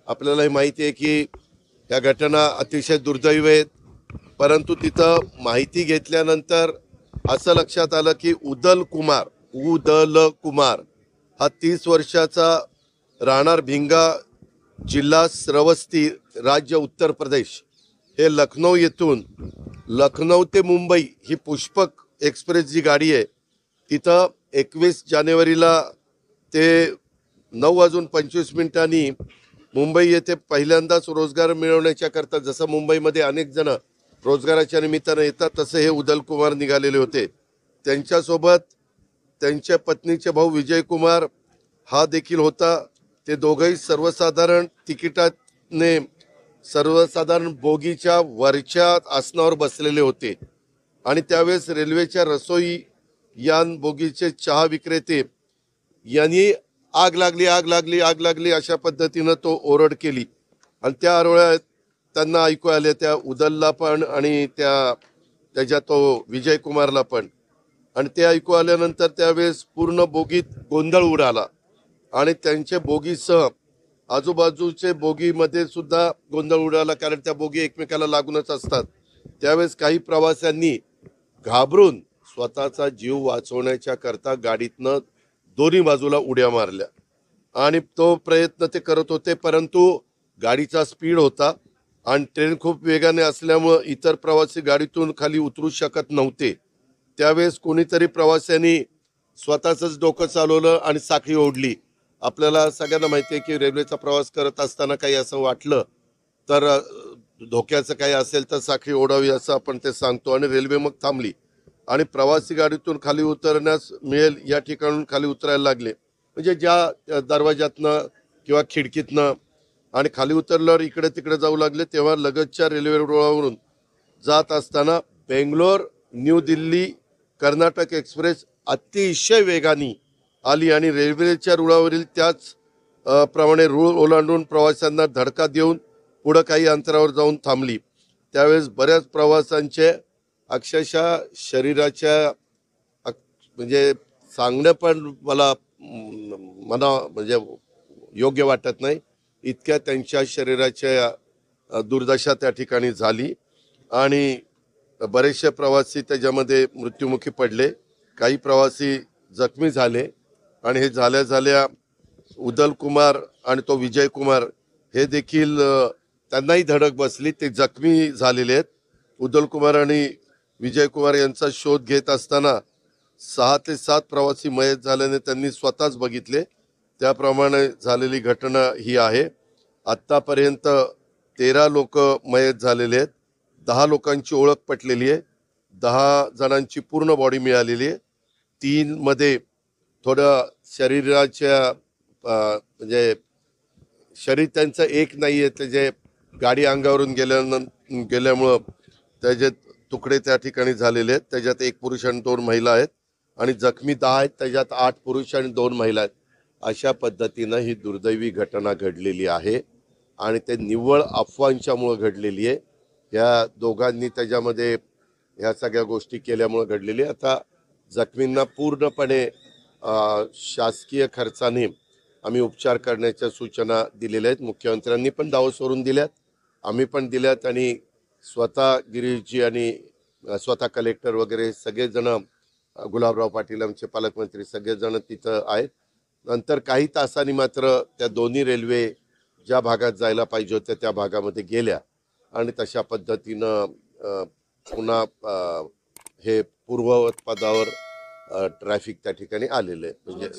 आपल्याला हे माहिती आहे की या घटना अतिशय दुर्दैवी आहेत, परंतु तिथं माहिती घेतल्यानंतर असं लक्षात आलं की उदल कुमार हा 30 वर्षाचा राहणार भिंगा, जिल्हा श्रावस्ती, राज्य उत्तर प्रदेश, हे लखनौ ते मुंबई ही पुष्पक एक्सप्रेस जी गाडी आहे, तिथं 21 जानेवारीला ते 9:25 मुंबई येथे पहिल्यांदाच रोजगार मिळवण्याच्या करता, जसं मुंबईमध्ये अनेक जण रोजगाराच्या निमित्तानं येतात, तसे हे उदल कुमार निघालेले होते। त्यांच्यासोबत त्यांच्या पत्नीचे भाऊ विजय कुमार हा देखील होता। ते दोघंही सर्वसाधारण तिकिटाने सर्वसाधारण बोगीच्या वरच्या आसनावर बसलेले होते आणि त्यावेळेस रेल्वेच्या रसोई यान बोगीचे चहा विक्रेते यांनी आग लागली अशा पद्धतीनं तो ओरड केली आणि त्या आरोळ्यात त्यांना ऐकू आले, त्या उदलला पण आणि त्याच्या तो विजय कुमारला पण। आणि ते ऐकू आल्यानंतर त्यावेळेस पूर्ण बोगीत गोंधळ उडाला आणि त्यांच्या बोगीसह आजूबाजूचे बोगीमध्ये सुद्धा गोंधळ उडाला, कारण त्या बोगी एकमेकाला लागूनच असतात। त्यावेळेस काही प्रवाशांनी घाबरून स्वतःचा जीव वाचवण्याच्या करता गाडीतनं दोन्ही बाजूला उड्या मारल्या आणि तो प्रयत्न ते करत होते, परंतु गाडीचा स्पीड होता आणि ट्रेन खूप वेगाने असल्यामुळे इतर प्रवासी गाडीतून खाली उतरू शकत नव्हते। त्यावेळेस कोणीतरी प्रवाशांनी स्वतःच डोकं चालवलं आणि साखळी ओढली। आपल्याला सगळ्यांना माहिती आहे की रेल्वेचा प्रवास करत असताना काही असं वाटलं तर धोक्याचं काही असेल तर साखळी ओढावी असं आपण ते सांगतो आणि रेल्वे मग थांबली आणि प्रवासी गाडीतून खाली उतरण्यास मिळेल या ठिकाणून खाली उतरायला लागले, म्हणजे ज्या दरवाजातनं किंवा खिडकीतनं, आणि खाली उतरल्यावर इकडे तिकडे जाऊ लागले। तेव्हा लगतच्या रेल्वे रुळावरून जात असताना बेंगलोर न्यू दिल्ली कर्नाटक एक्सप्रेस अतिशय वेगाने आली आणि रेल्वेच्या रुळावरील त्याच प्रमाणे रुळ ओलांडून प्रवाशांना धडका देऊन पुढे काही अंतरावर जाऊन थांबली। त्यावेळेस बऱ्याच प्रवाशांचे अक्षरशः शरीराच्या म्हणजे सांगणं पण मला म्हणजे योग्य वाटत नाही, इतक्या त्यांच्या शरीराच्या दुर्दशा त्या ठिकाणी झाली आणि बरेचसे प्रवासी त्याच्यामध्ये मृत्युमुखी पडले, काही प्रवासी जखमी झाले आणि हे झाल्या उदल कुमार आणि तो विजय कुमार हे देखील त्यांनाही धडक बसली, ते जखमी झालेले आहेत। उदल कुमार आणि विजय कुमार यांचा शोध घेत असताना 6 ते 7 प्रवासी मयत झाल्याने त्यांनी स्वतःच बघितले, त्याप्रमाणे झालेली घटना ही आहे। आत्तापर्यंत 13 लोक मयत झालेले आहेत, 10 लोकांची ओळख पटलेली आहे, 10 जणांची पूर्ण बॉडी मिळालेली आहे। 3 मध्ये थोडं शरीराच्या म्हणजे शरीर त्यांचं एक नाही आहे, त्याचे गाडी अंगावरून गेल्यामुळं त्याचे तुकडे त्या ठिकाणी झालेले आहेत। त्याच्यात 1 पुरुष आणि 2 महिला आहेत आणि जखमी 10 आहेत, त्याच्यात 8 पुरुष आणि 2 महिला आहेत। अशा पद्धतीनं ही दुर्दैवी घटना घडलेली आहे आणि ते निव्वळ अफवांच्यामुळं घडलेली आहे। या दोघांनी त्याच्यामध्ये ह्या सगळ्या गोष्टी केल्यामुळे घडलेली। आता जखमींना पूर्णपणे शासकीय खर्चाने आम्ही उपचार करण्याच्या सूचना दिलेल्या आहेत। मुख्यमंत्र्यांनी पण दावा सोडून दिल्यात, आम्ही पण दिल्यात आणि स्वतः गिरीशजी आणि स्वतः कलेक्टर वगैरे सगळेजण, गुलाबराव पाटील आमचे पालकमंत्री सगळेजण तिथं आहेत। नंतर काही तासांनी मात्र त्या दोन्ही रेल्वे ज्या भागात जायला पाहिजे होत्या त्या भागामध्ये गेल्या आणि तशा पद्धतीनं पुन्हा हे पूर्ववत पदावर ट्रॅफिक त्या ठिकाणी आलेलं आहे। म्हणजे